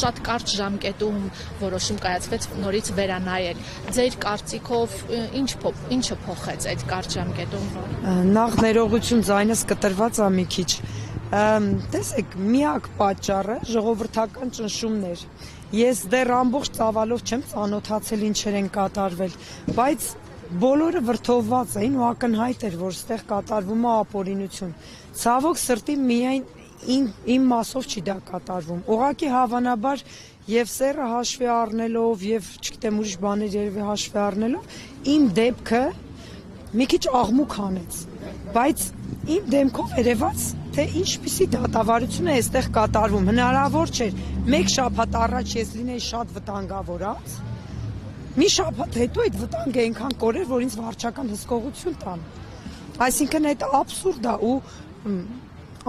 շատ կարճ ժամկետում որոշում կայացվեց նորից վերանայել։ Ձեր կարծիքով ինչը փոխեց այդ կարճ ժամկետում։ Նախ ներողություն, ձայնս կտրված է մի քիչ։ Տեսեք, միակ պատճառը ժողովրդական ճնշումներ։ Ես դեռ ամբողջ ծավալով չեմ ծանոթացել ինչեր են կատարվել, բայց բոլորը վրդովված էին ու ակնհայտ էր, որ ստեղ կատարվում է ապօրինություն։ Ցավոք սրտի միայն իմ մասով չի դա կատարվում։ Ուղղակի հավանաբար եւ սերը հաշվի առնելով եւ չգիտեմ ուրիշ բաներ երևի հաշվի առնելով իմ դեպքը մի քիչ աղմուկ հանեց, բայց իմ դեմքով երևաց, թե ինչպիսի դատավարություն է այստեղ կատարվում։ Հնարավոր չէր մեկ շաբաթ առաջ ես լինեի շատ վտանգավորած, մի շաբաթ հետո այդ վտանգը այնքան կորեր, որ ինձ վարչական հսկողություն տան։ Այսինքն այդ աբսուրդ է ու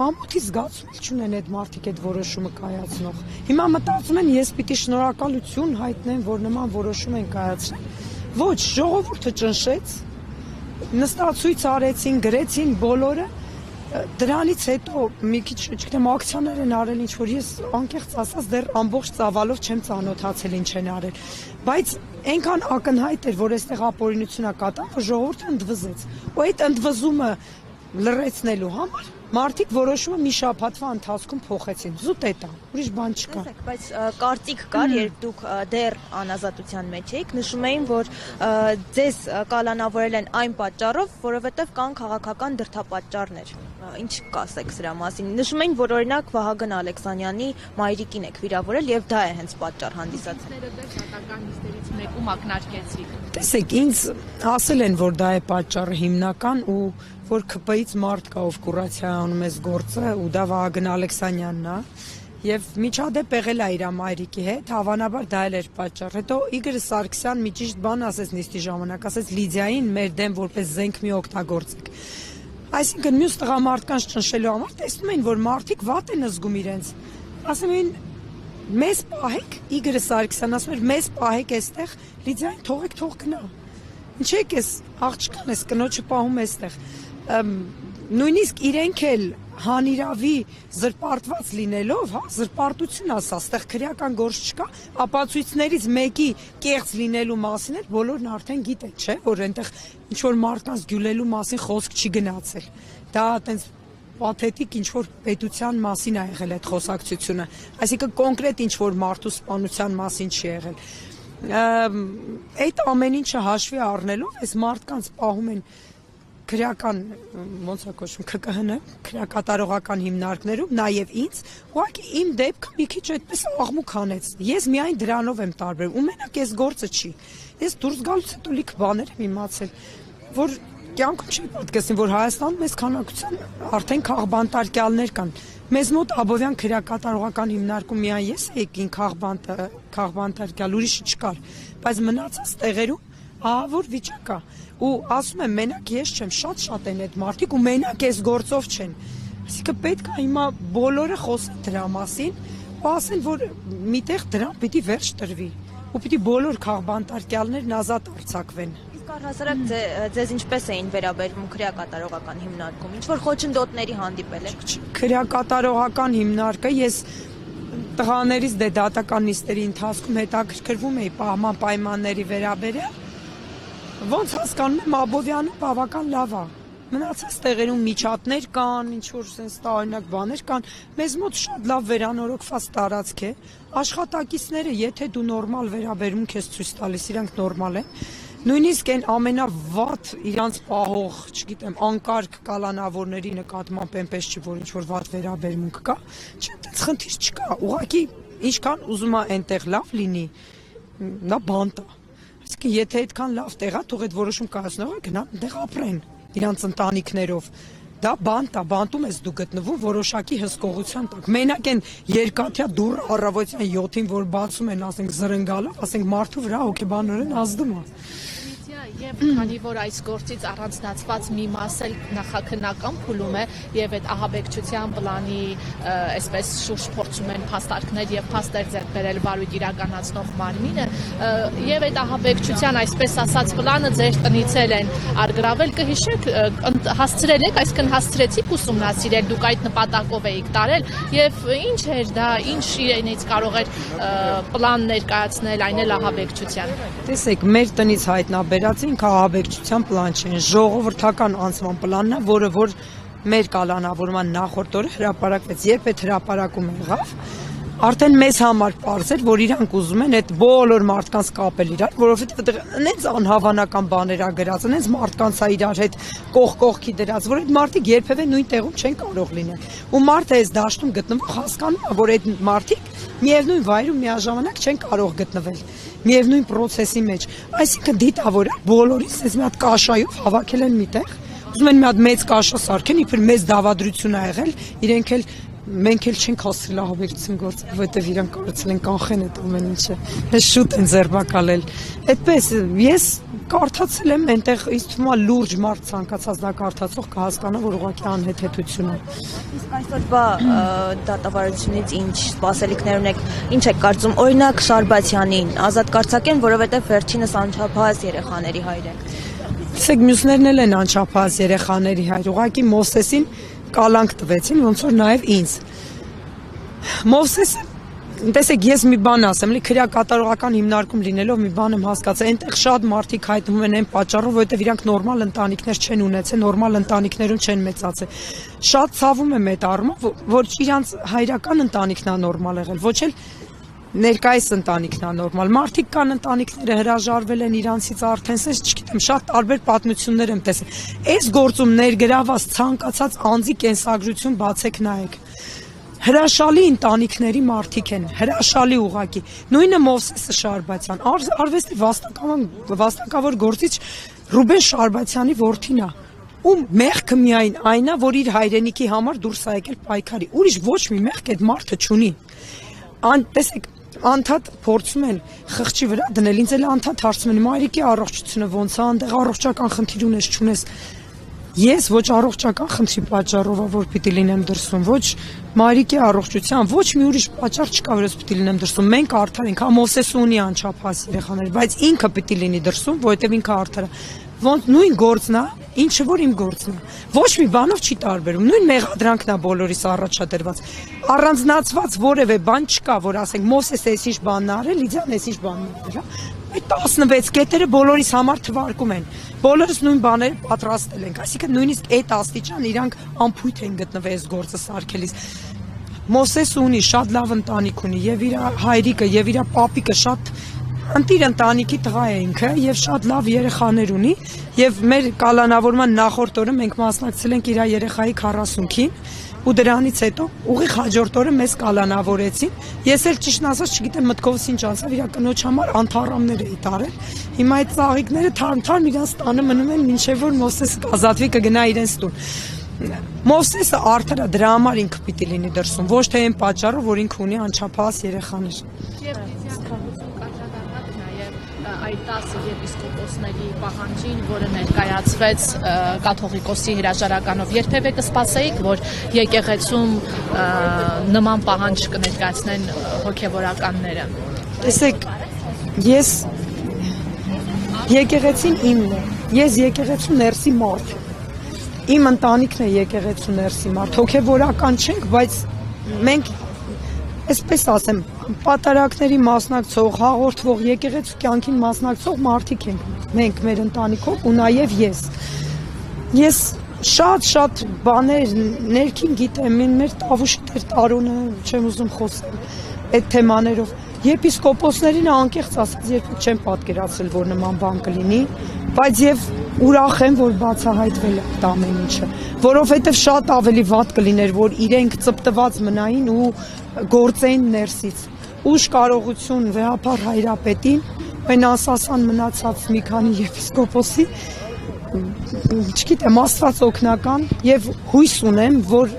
ամոթի զգացում չունեն այդ մարդիկ այդ որոշումը կայացնող։ Հիմա մտածում են ես պիտի շնորհակալություն հայտնեմ, որ նման որոշում են կայացրել։ Ոչ, ժողովուրդը ճնշեց, նստացույց արեցին, գրեցին բոլորը, դրանից հետո մի քիչ, չգիտեմ, ակցիաներ են արել ինչ-որ, ես անկեղծ ասած դեռ ամբողջ ծավալով չեմ ծանոթացել ինչ են արել, բայց այնքան ակնհայտ էր, որ այստեղ ապօրինություն է կատարվում, որ ժողովուրդը ընդվզեց, ու այդ ընդվզումը լրացնելու համար մարդիկ որոշումը մի շաբաթվա ընթացքում փոխեցին, զուտ էտա, ուրիշ բան չկա։ Բայց կարծիք կար, երբ դուք դեռ անազատության մեջ էիք, նշում էին, որ ձեզ կալանավորել են այն պատճառով, որովհետև կան քաղաքական դրդապատճառներ։ Ինչ կասեք սրա մասին։ Նշում էին, որ օրինակ Վահագն Ալեքսանյանի մայրիկին եք վիրավորել եւ դա է հենց պատճառ հանդիսացել։ Դեպքական նիստերից մեկում ակնարկեցիք։ Տեսեք, ինձ ասել են, որ դա է պատճառը հիմնական ու որ ԿՊ-ից մարդ կա, ով կուրացիա անում էս գործը ու դա Վահագն Ալեքսանյանն է եւ միջադեպ եղել է իր մայրիկի հետ, հավանաբար դա էլ էր պատճառ։ Հետո Իգոր Սարգսյան մի ճիշտ բան ասեց նիստի ժամանակ, ասեց Լիդիային մեր դեմ որպես զենք մի օգտագործեք։ Այսինքն մյուս տղամարդկանց ճնշելու համար տեսնում էին, որ մարդիկ վատ են զգում իրենց։ Ասում էին մեզ պահեք, Իգոր Սարգսյան ասում էր մեզ պահեք այստեղ, Լիդիային թողեք, թող գնա։ Ինչ եք էս աղջկան էս կնոջը պահում այստեղ։ Նույնիսկ իրենք էլ հանիրավի զրպարտված լինելով, հա, զրպարտություն ասա, այստեղ քրեական գործ չկա, ապացույցներից մեկի կեղծ լինելու մասին էլ բոլորն արդեն գիտեն, չէ, որ այնտեղ ինչ որ մարդկանց գյուլելու մասին խոսք չի գնացել։ Դա այտենց պաթետիկ ինչ որ պետության մասին է եղել այդ խոսակցությունը, այսինքն կոնկրետ ինչ որ մարդու սպանության մասին չի եղել։ Այդ ամեն ինչը հաշվի առնելով, այս մարդկանց պահում են քրեական ոնց է կոչվում ՔԿՀ-ն, քրեակատարողական հիմնարկներում, նաև ինձ, ուղղակի իմ դեպքը մի քիչ այդպես աղմուկ հանեց։ Ես միայն դրանով եմ տարբերվում, ու մենակ այս գործը չի։ Ես դուրս գալուց հետո լիք բաներ եմ իմացել, որ կյանքում չի պատկերացնի, որ Հայաստանում մեծ քանակության արդեն քաղբանտարկյալներ կան։ Մեզ մոտ Աբովյան քրեակատարողական հիմնարկում միայն ես եկին քաղբանտարկյալ, ուրիշը չկար, բայց մնացած տեղերում ահավոր վիճակ է։ Ու ասում եմ, մենակ ես չեմ, շատ են այդ մարդիկ ու մենակ այս գործով չեն։ Այսինքն պետք է հիմա բոլորը խոսեն դրա մասին ու ասեն, որ միտեղ դրան պիտի վերջ տրվի ու պիտի բոլոր քաղբանտարկյալներն ազատ արձակվեն։ Իսկ առհասարակ ձեզ ինչպես էին վերաբերվում քրեակատարողական հիմնարկում, ինչ որ խոչընդոտների հանդիպել եք։ Քրեակատարողական հիմնարկը ես տղաներից դատական նիստերի ընթացքում հետաքրքրվում էի պահման պայմանների վերաբերյալ։ Ոնց հասկանում եմ, Աբովյանը բավական լավ է։ Մնացած տեղերում միջատներ կան, ինչ-որ sense տարօրինակ բաներ կան, մեզ մոտ շատ լավ վերանորոգված տարածք է։ Աշխատակիցները, եթե դու նորմալ վերաբերմունք ես ցույց տալիս, իրանք նորմալ են։ Նույնիսկ այն ամենավատ իրանց պահող, չգիտեմ, անկարգ կալանավորների նկատմամբ այնպես չի, որ ինչ-որ վատ վերաբերմունք կա, չէ, այդպես խնդիր չկա։ Ուղղակի ինչքան ուզում է այնտեղ լավ լինի, դա բանտ է։ Այսինքն եթե այդքան լավ տեղ է, թող այդ որոշում կայացնողը գնան այնտեղ ապրեն իրանց ընտանիքներով։ Դա բանտ է, բանտում ես դու գտնվում որոշակի հսկողության տակ։ Մենակ այն երկաթյա դուռը առավոտյան 7-ին, որ բացում են, ասենք զրնգալով, ասենք մարդու վրա հոգեբանորեն ազդում է։ Եվ քանի որ այս գործից առանձնացված մի մաս էլ նախաքննական փուլում է եւ այդ ահաբեկչության պլանի այսպես շուրջ փորձում են փաստարկներ եւ փաստեր ձեռք բերել վարույթ իրականացնող մարմինը եւ այդ ահաբեկչության այսպես ասած պլանը ձեր տնից են արգրավել կհիշեք հասցրել եք այսինքն հասցրեցիք ուսումնասիրել դուք այդ նպատակով էիք տարել եւ ինչ էր դա ինչ իրենից կարող էր պլան ներկայացնել այն էլ ահաբեկչության Տեսեք, մեր տնից հայտնաբերած ինքը ահաբեկչության պլան չէ, ժողովրդական անձնական պլանն է, որը որ մեր կալանավորման նախորդ օրը հրապարակվեց, երբ այդ հրապարակումը եղավ, արդեն մեզ համար պարզ էր, որ իրանք ուզում են այդ բոլոր մարդկանց կապել իրար, որովհետև այնց անհավանական բաներ ա գրած, այնց մարդկանց ա իրար հետ կողքի դրած, որ այդ մարդիկ երբևէ նույն տեղում չեն կարող լինել։ Ու մարդը այս դաշտում գտնվող հասկանում է, որ այդ մարդիկ միևնույն վայրում միաժամանակ չեն կարող գտնվել միևնույն process-ի մեջ։ Այսինքն դիտավորը բոլորից այս մի հատ կաշայով հավաքել են միտեղ, ուզում են մի հատ մեծ կաշա սարքեն, իբր մեծ դավադրություն ա եղել, իրենք էլ մենք էլ չենք հասցրել ահաբեկչություն գործել, որովհետև իրանք կարծել են կանխեն այդ ամեն ինչը։ Ես շուտ են ձերբակալել։ Այդպես ես կարդացել եմ այնտեղ ինձ թվում է լուրջ մարդ ցանկացած դա կարդացող կհասկանա, որ ուղղակի անհեթեթություն է։ Իսկ այսօրվա դատավարությունից ինչ սպասելիքներ ունեք, ինչ եք կարծում, օրինակ Շարբաթյանին ազատ կարձակեն, որովհետև վերջինս անչափահաս երեխաների հայր է։ Տեսեք, մյուսներն էլ են անչափահաս երեխաների հայր, ուղղակի Մովսեսին կալանք տվեցին, ոնց որ նաև ինձ։ Մովսեսը, տեսեք, ես մի բան ասեմ, քրեակատարողական հիմնարկում լինելով մի բան եմ հասկացել, այնտեղ շատ մարդիկ հայտնվում են այն պատճառով, որովհետև իրանք նորմալ ընտանիքներ չեն ունեցել, նորմալ ընտանիքներում չեն մեծացել։ Շատ ցավում եմ այդ առումով, որ իրանք հայրական ընտանիքն է նորմալ եղել, ոչ էլ ներկայիս ընտանիքն է նորմալ։ Մարդիկ կան ընտանիքները հրաժարվել են իրանցից արդեն, ես չգիտեմ, շատ տարբեր պատմություններ եմ տեսել։ Այս գործում ներգրաված ցանկացած անձի կենսագրություն բացեք նայեք։ Հրաշալի ընտանիքների մարդիկ են, հրաշալի ուղակի։ Նույնը Մովսեսը Շարբաթյան, արվեստի վաստակավոր գործիչ Ռուբեն Շարբաթյանի որդին է։ Ում մեղքը միայն այն է, որ իր հայրենիքի համար դուրս է եկել պայքարի։ Ուրիշ ոչ մի մեղք այդ մարդը չունի։ Տեսեք, անդադ փորձում են խղճի վրա դնել, ինձ էլ անդադ հարցում են մայրիկի առողջությունը ոնց է, այնտեղ առողջական խնդիր ունես չունես։ Ես ոչ առողջական խնդրի պատճառով է, որ պիտի լինեմ դրսում, ոչ մայրիկի առողջության, ոչ մի ուրիշ պատճառ չկա, որ ես պիտի լինեմ դրսում։ Մենք արդար ենք, հա Մովսեսը ունի անչափահաս երեխաներ, բայց ինքը պիտի լինի դրսում, որովհետև ինքը արդար է։ Ոնց նույն գործն է, ինչը որ իմ գործն է։ Ոչ մի բանով չի տարբերում։ Նույն մեղադրանքն է բոլորիս առաջադրված։ Առանձնացված որևէ բան չկա, որ ասենք Մովսեսը էս ինչ բանն է արել, Լիդիան էս ինչ բանն է արել, հա։ Այդ 16 կետերը բոլորիս համար թվարկում են։ Բոլորս նույն բաները պատրաստել ենք, այսինքն նույնիսկ այդ աստիճան իրանք անփույթ են գտնվել այս գործը սարքելիս։ Մովսեսը ունի շատ լավ ընտանիք ունի, եւ իր հայրիկը եւ իր պապիկը շատ ընտիր ընտանիքի տղա է ինքը եւ շատ լավ երեխաներ ունի եւ մեր կալանավորման նախորդ օրը մենք մասնակցել ենք իր երեխայի 40-ին ու դրանից հետո ուղիղ հաջորդ օրը մեզ կալանավորեցին ես էլ ճիշտ ասած չգիտեմ մտքովս ինչ անցավ իր կնոջ համար անթառամներ էի տարել հիմա այդ ծաղիկները թարմ իրանց տանը մնում են մինչեւ որ Մովսեսը ազատվի կգնա իրենց տուն Մովսեսը արդար է դրա համար ինքը պիտի լինի դրսում ոչ թե այն պատճառով որ ինքը ունի անչափահաս երեխաներ այդ 10 եպիսկոպոսների պահանջին, որը ներկայացվեց կաթողիկոսի հրաժարականով, երբևէ կսպասեիք, որ եկեղեցում նման պահանջ կներկայացնեն հոգևորականները։ Տեսեք, ես եկեղեցին իմն է, ես եկեղեցու ներսի մարդ, իմ ընտանիքն է եկեղեցու ներսի մարդ, հոգևորական չենք, բայց մենք Այսպես ասեմ, պատարակների մասնակցող, հաղորդվող, եկեղեցու կյանքին մասնակցող մարդիկ ենք մենք մեր ընտանիքով ու նաև ես։ Ես շատ բաներ ներքին գիտեմ, մեր տավուշի տեր տարոնը չեմ ուզում խոսել այդ թեմաներով։ Եպիսկոպոսներին անկեղծ ասած երբեք չեմ պատկերացրել, որ նման բան կլինի, բայց եւ ուրախ եմ, որ բացահայտվել է այդ ամեն ինչը, որովհետեւ շատ ավելի վատ կլիներ, որ իրենք ծպտված մնային ու գործեին ներսից։ Ուշ կարողություն վեհապար հայրապետին, այն անսասան մնացած մի քանի եպիսկոպոսի, չգիտեմ, Աստված օգնական եւ հույս ունեմ, որ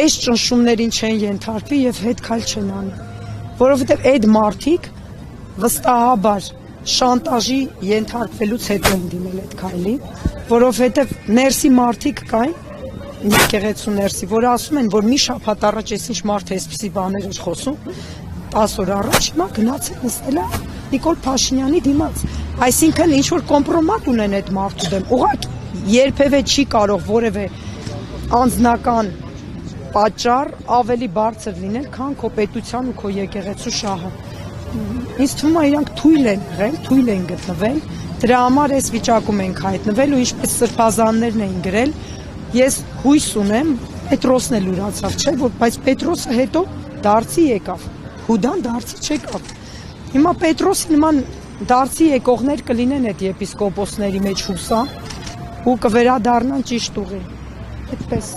այս ճնշումներին չեն ենթարկվի եւ հետ քայլ չեն անի։ Որովհետև այդ մարդիկ վստահաբար շանտաժի ենթարկվելուց հետո են դիմել այդ քայլի, որովհետև ներսի մարդիկ կային, եկեղեցու ներսի, որ ասում են, որ մի շաբաթ առաջ էս ինչ մարդը էսպիսի բաներ էր խոսում, 10 օր առաջ հիմա գնացել նստել է Նիկոլ Փաշինյանի դիմաց, այսինքն ինչ որ կոմպրոմատ ունեն այդ մարդու դեմ, ուղղակի երբևէ չի կարող որևէ անձնական պատճառ ավելի բարձր լինել, քան քո պետության ու քո եկեղեցու շահը։ Ինձ թվում է իրանք թույլ են գտնվել, դրա համար այս վիճակում ենք հայտնվել ու ինչպես սրբազաններն էին գրել, ես հույս ունեմ, Պետրոսն էլ ուրացավ, չէ, որ բայց Պետրոսը հետո դարձի եկավ, Հուդան դարձի չեկավ։ Հիմա Պետրոսի նման դարձի եկողներ կլինեն այդ եպիսկոպոսների մեջ հուսա ու կվերադառնան ճիշտ ուղի։ Այդպես